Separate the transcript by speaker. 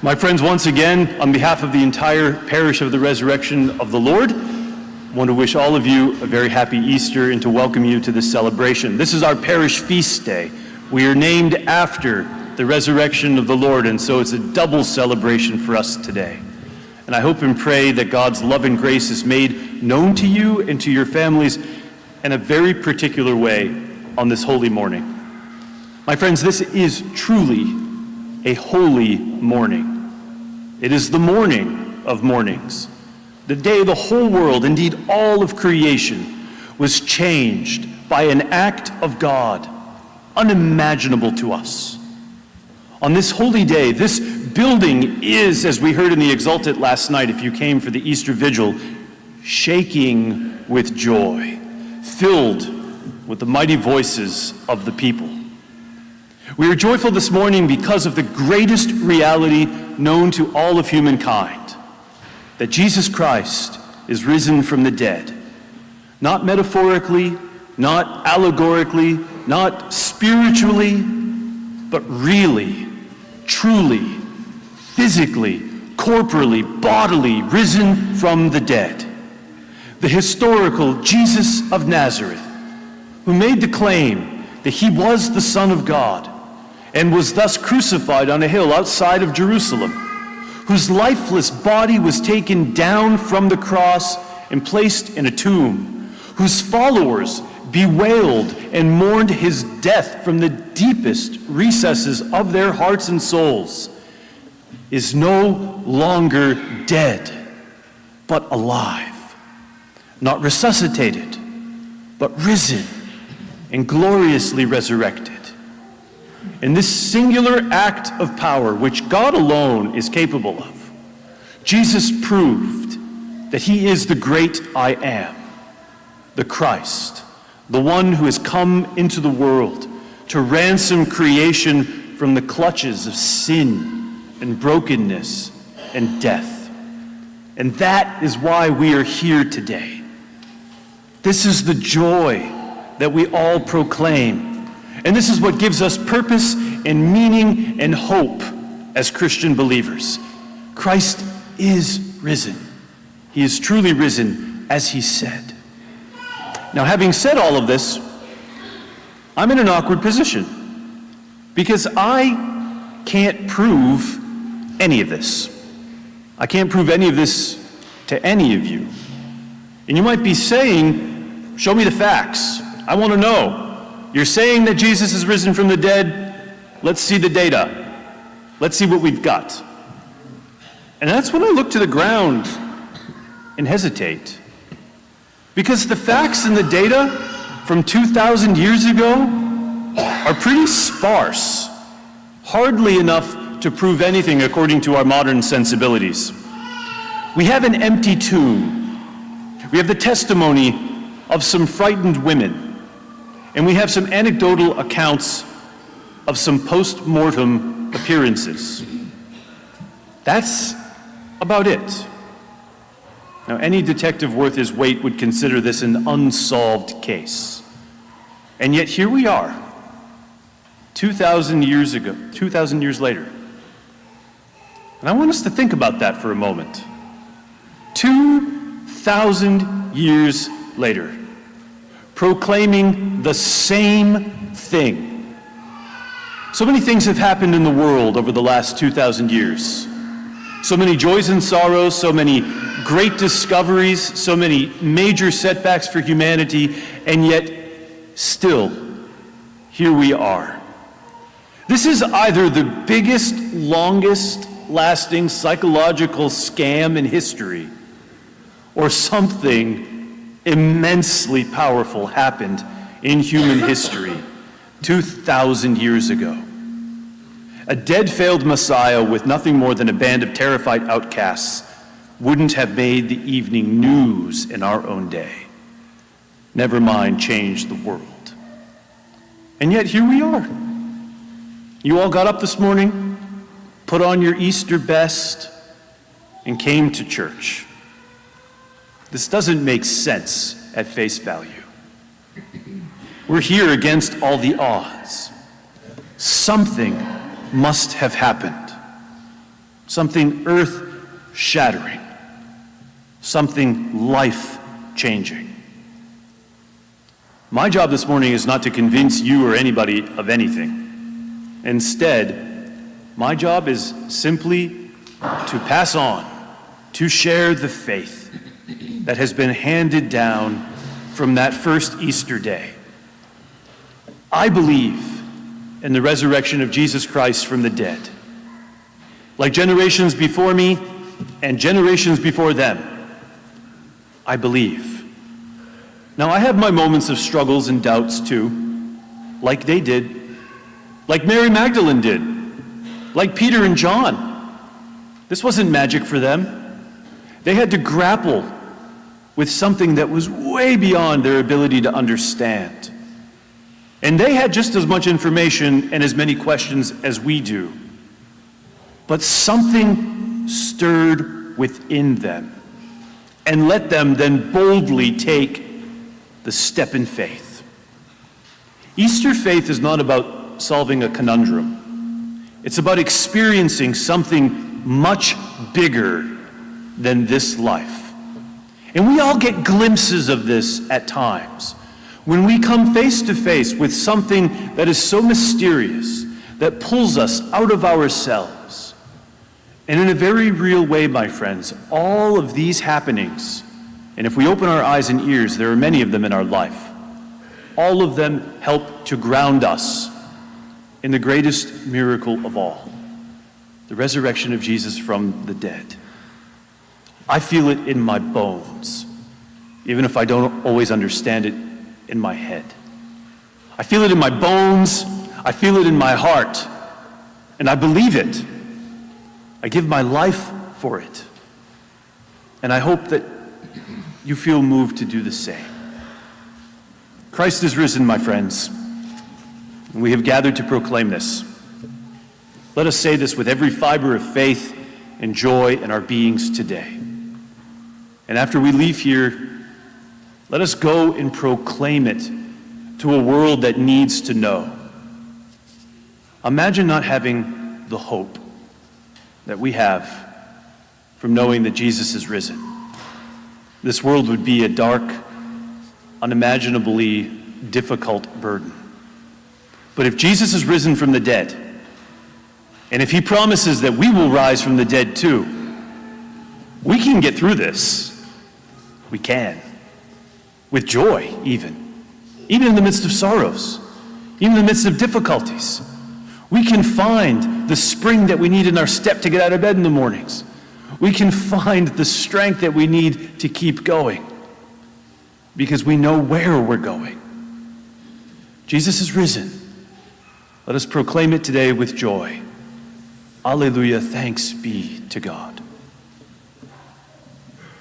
Speaker 1: My friends, once again, on behalf of the entire parish of the Resurrection of the Lord, I want to wish all of you a very happy Easter and to welcome you to this celebration. This is our parish feast day. We are named after the resurrection of the Lord, and so it's a double celebration for us today. And I hope and pray that God's love and grace is made known to you and to your families in a very particular way on this holy morning. My friends, this is truly a holy morning. It is the morning of mornings, the day the whole world, indeed all of creation, was changed by an act of God unimaginable to us. On this holy day, this building is, as we heard in the Exultet last night, if you came for the Easter Vigil, shaking with joy, filled with the mighty voices of the people. We are joyful this morning because of the greatest reality known to all of humankind, that Jesus Christ is risen from the dead. Not metaphorically, not allegorically, not spiritually, but really, truly, physically, corporally, bodily, risen from the dead. The historical Jesus of Nazareth, who made the claim that he was the Son of God, and was thus crucified on a hill outside of Jerusalem, whose lifeless body was taken down from the cross and placed in a tomb, whose followers bewailed and mourned his death from the deepest recesses of their hearts and souls, is no longer dead, but alive, not resuscitated, but risen and gloriously resurrected. In this singular act of power, which God alone is capable of, Jesus proved that he is the great I am, the Christ, the one who has come into the world to ransom creation from the clutches of sin and brokenness and death. And that is why we are here today. This is the joy that we all proclaim. And this is what gives us purpose and meaning and hope as Christian believers. Christ is risen. He is truly risen, as he said. Now, having said all of this, I'm in an awkward position because I can't prove any of this. I can't prove any of this to any of you. And you might be saying, show me the facts. I want to know. You're saying that Jesus is risen from the dead. Let's see the data. Let's see what we've got. And that's when I look to the ground and hesitate. Because the facts and the data from 2,000 years ago are pretty sparse. Hardly enough to prove anything according to our modern sensibilities. We have an empty tomb. We have the testimony of some frightened women. And we have some anecdotal accounts of some post-mortem appearances. That's about it. Now, any detective worth his weight would consider this an unsolved case. And yet here we are, 2,000 years ago, 2,000 years later. And I want us to think about that for a moment. 2,000 years later, proclaiming the same thing. So many things have happened in the world over the last 2,000 years. So many joys and sorrows, so many great discoveries, so many major setbacks for humanity, and yet still, here we are. This is either the biggest, longest lasting psychological scam in history, or something immensely powerful happened in human history 2,000 years ago. A dead, failed Messiah with nothing more than a band of terrified outcasts wouldn't have made the evening news in our own day. Never mind change the world. And yet here we are. You all got up this morning, put on your Easter best, and came to church. This doesn't make sense at face value. We're here against all the odds. Something must have happened. something earth-shattering, something life-changing. My job this morning is not to convince you or anybody of anything. Instead, my job is simply to pass on, to share the faith that has been handed down from that first Easter day. I believe in the resurrection of Jesus Christ from the dead. Like generations before me and generations before them, I believe. Now, I have my moments of struggles and doubts too, like they did, like Mary Magdalene did, like Peter and John. This wasn't magic for them. They had to grapple with something that was way beyond their ability to understand. And they had just as much information and as many questions as we do. But something stirred within them and let them then boldly take the step in faith. Easter faith is not about solving a conundrum. It's about experiencing something much bigger than this life. And we all get glimpses of this at times. When we come face to face with something that is so mysterious, that pulls us out of ourselves. And in a very real way, my friends, all of these happenings, and if we open our eyes and ears, there are many of them in our life, all of them help to ground us in the greatest miracle of all, the resurrection of Jesus from the dead. I feel it in my bones, even if I don't always understand it in my head. I feel it in my bones, I feel it in my heart, and I believe it. I give my life for it. And I hope that you feel moved to do the same. Christ is risen, my friends, and we have gathered to proclaim this. Let us say this with every fiber of faith and joy in our beings today. And after we leave here, let us go and proclaim it to a world that needs to know. Imagine not having the hope that we have from knowing that Jesus is risen. This world would be a dark, unimaginably difficult burden. But if Jesus is risen from the dead, and if he promises that we will rise from the dead too, we can get through this. We can. With joy, even in the midst of sorrows, even in the midst of difficulties. We can find the spring that we need in our step to get out of bed in the mornings. We can find the strength that we need to keep going because we know where we're going. Jesus is risen. Let us proclaim it today with joy. Alleluia, thanks be to God.